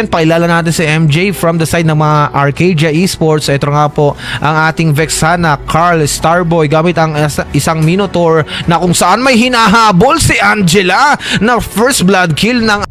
Pakilala natin si MJ from the side ng mga Arcadia Esports. Ito nga po ang ating Vexana, Carl Starboy, gamit ang isang Minotaur na kung saan may hinahabol si Angela na first blood kill ng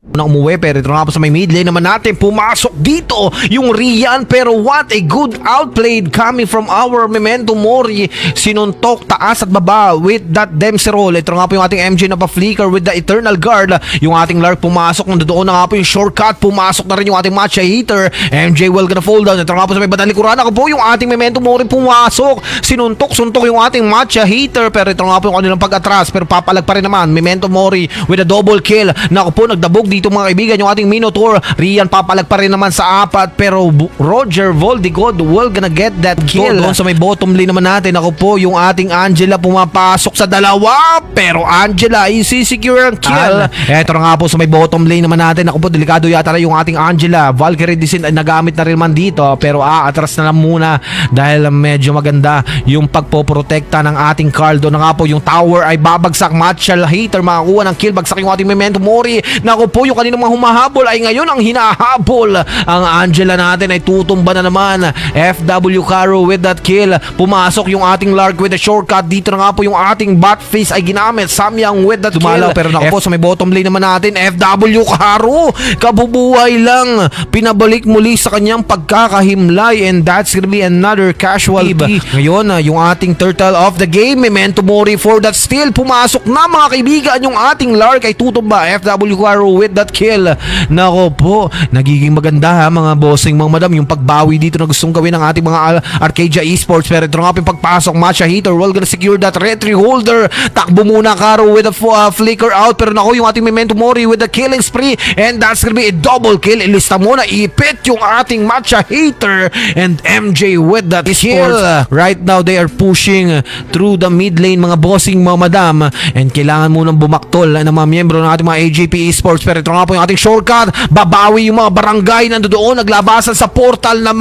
na umuwi. Pero ito nga po sa may mid lane naman natin, pumasok dito yung Rian, pero what a good outplayed coming from our Memento Mori. Sinuntok taas at baba with that Dempsey roll. Ito nga po yung ating MJ na pa-flicker with the Eternal Guard. Yung ating Lark pumasok, nandoon na nga po yung shortcut, pumasok na rin yung ating Matcha Heater. MJ will gonna fall down. Ito nga po sa may bandang likuran, ako po yung ating Memento Mori pumasok, suntok yung ating Matcha Heater, pero ito nga po yung kanilang pag-atras, pero papalag pa rin naman Memento Mori with a double kill. Nako po, nagdabog dito mga kaibigan yung ating Minotaur. Rian papalag pa rin naman sa 4, pero Roger Voldigod will gonna get that kill. Doon sa may bottom lane naman natin, ako po yung ating Angela pumapasok sa 2, pero Angela isi-secure ang kill. Eto na nga po sa may bottom lane naman natin, ako po delikado yata na yung ating Angela. Valkyrie Descent ay nagamit na rin man dito, pero atras na lang muna dahil medyo maganda yung pagpoprotekta ng ating Carl. Doon na nga po yung tower ay babagsak. Matcha Hater makakuha ng kill, bagsak yung ating Memento Mori. Nako po, yung kanina mga humahabol ay ngayon ang hinahabol. Ang Angela natin ay tutumba na naman. FW Caro with that kill. Pumasok yung ating Lark with a shortcut. Dito na nga po yung ating Batface ay ginamit. Samyang with that kill. Pero nako po sa may bottom lane naman natin, FW Caro kabubuhay lang, pinabalik muli sa kanyang pagkakahimlay, and that's gonna be another casualty. Ngayon yung ating turtle of the game, Memento Mori for that steal. Pumasok na mga kaibigan, yung ating Lark ay tutumba. FW Caro with that kill. Nako po, nagiging maganda ha mga bossing mga madam, yung pagbawi dito na gustong gawin ng ating mga Arcadia Esports. Pero ito nga po yung pagpasok, Matcha Heater will gonna secure that retry holder. Takbo muna Caro with a flicker out, pero nako yung ating Memento Mori with the killing spree, and that's gonna be a double kill. Ilista muna, ipit yung ating Matcha Heater, and MJ with that kill. Right now they are pushing through the mid lane mga bossing mga madam, and kailangan munang bumaktol ng mga miyembro ng ating mga AJP Esports. Pero ito nga po yung ating shortcut, babawi yung mga barangay na doon naglabasan sa portal ng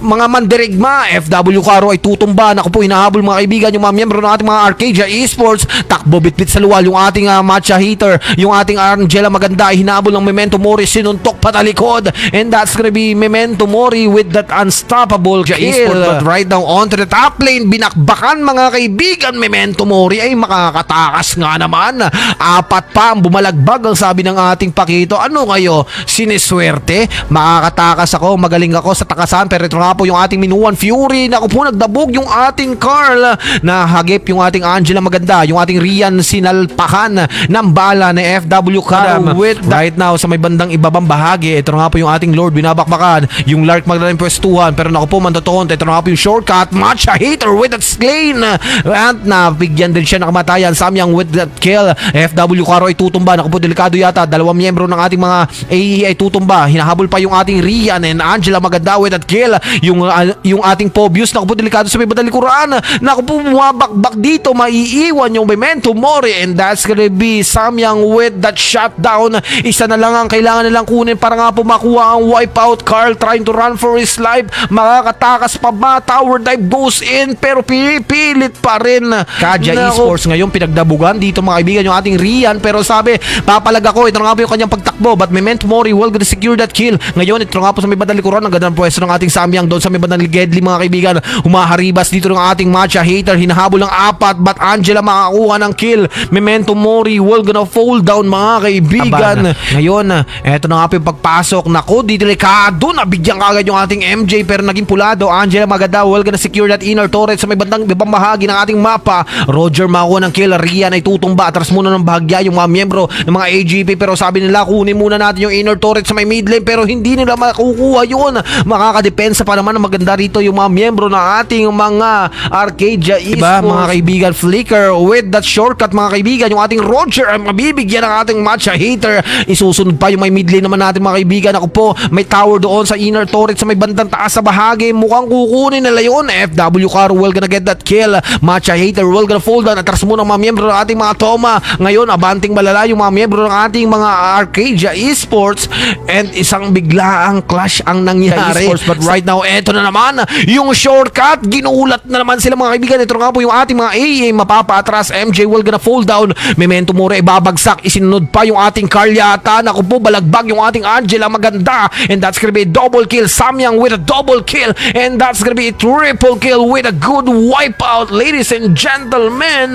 mga mandirigma. FW Caro ay tutumba. Naku po, hinahabol mga kaibigan yung mga miyembro ng ating mga Arcadia Esports. Takbo bitbit sa luwal yung ating Matcha Heater, yung ating Angela maganda ay hinahabol ng Memento Mori, sinuntok patalikod, and that's gonna be Memento Mori with that unstoppable kill. But right now onto the top lane, binakbakan mga kaibigan. Memento Mori ay makakatakas nga naman. 4 pa ang bumalagbag, ang sabi ng ating Pakito. Ano kayo? Siniswerte? Makakatakas ako, magaling ako sa takasan. Pero ito nga po yung ating Minuan Fury. Naku po, nagdabog yung ating Carl. Nahagip yung ating Angela maganda. Yung ating Rian sinalpakan ng bala ni FW Caro with right now sa may bandang ibabang bahagi. Ito nga po yung ating Lord, binabakbakan. Yung Lark magdalang pwestuhan. Pero naku po, mantotonte. Ito nga po yung shortcut. Matcha Hater with that slain. And nabigyan din siya ng kamatayan. Samyang with that kill. FW Caro ay tutumba. Naku po, delikado yata. 2 miyembro ng ating mga AE ay tutumba. Hinahabol pa yung ating Rian and Angela maganda with that kill. Yung ating Pobius, naku po, delikado sa may bandang likuran. Naku po, bumabakbak dito. Maiiwan yung Memento Mori, and that's gonna be Samyang with that shutdown. Isa na lang ang kailangan nilang kunin para nga po makuha ang wipeout. Carl trying to run for his life. Makakatakas pa ba? Tower dive goes in, pero pipilit pa rin. Kaja Esports ngayon pinagdabugan dito mga kaibigan yung ating Rian, pero sabi papalag ako. Ito nga po yung kanyang pagtakbo, but Memento Mori will gonna secure that kill. Ngayon ito nga po sa may bandang likuran, ang gandang pwesto ng ating Samyang doon sa may bandang Gedli mga kaibigan. Humaharibas dito ng ating Matcha Hater, hinahabol ng 4, but Angela makakuha ng kill. Memento Mori will gonna fall down mga kaibigan. Ngayon eto na nga po yung pagpasok. Naku, di delikado, nabigyan kagad yung ating MJ, pero naging pulado. Angela maganda will gonna secure that inner turret sa may bandang ibang bahagi ng ating mapa. Roger makuha ng kill. Rian ay tutumba. Atras muna ng bahagya yung mga miyembro ng mga AGP, pero sabi nila kunin muna natin yung inner turret sa may mid lane, pero hindi nila makukuha yun. Makakadepensa pa naman. Maganda rito yung mga miyembro ng ating mga Arcadia Esports. Mga kaibigan, flicker with that shortcut mga kaibigan. Yung ating Roger ay mabibigyan ng ating Matcha Hater. Isusunod pa yung may mid lane naman natin mga kaibigan. Ako po, may tower doon sa inner turret sa may bandang taas sa bahagi. Mukhang kukunin nila yun. FW Caro will gonna get that kill. Matcha Hater will gonna fall down. Atras muna mga miyembro ng ating mga Toma. Ngayon, abanting malala yung mga miyembro ng ating mga Arcadia Esports, and isang biglaang clash ang nangyari. Esports, but Right now, eto na naman yung shortcut. Ginulat na naman sila mga kaibigan. Ito nga po yung ating mga AA mapapaatras. MJ will gonna fall down. Memento Mori babagsak. Isinunod pa yung ating Carl yata. Naku po, balagbag yung ating Angela. Maganda. And that's gonna be a double kill. Samyang with a double kill. And that's gonna be a triple kill with a good wipeout, ladies and gentlemen.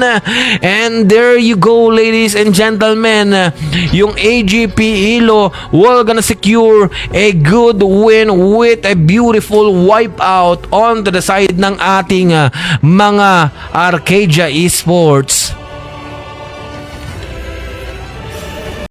And there you go, ladies and gentlemen. Yung AGP Ilo will gonna secure a good win with a beautiful wipeout on to the side ng ating mga Arcadia Esports.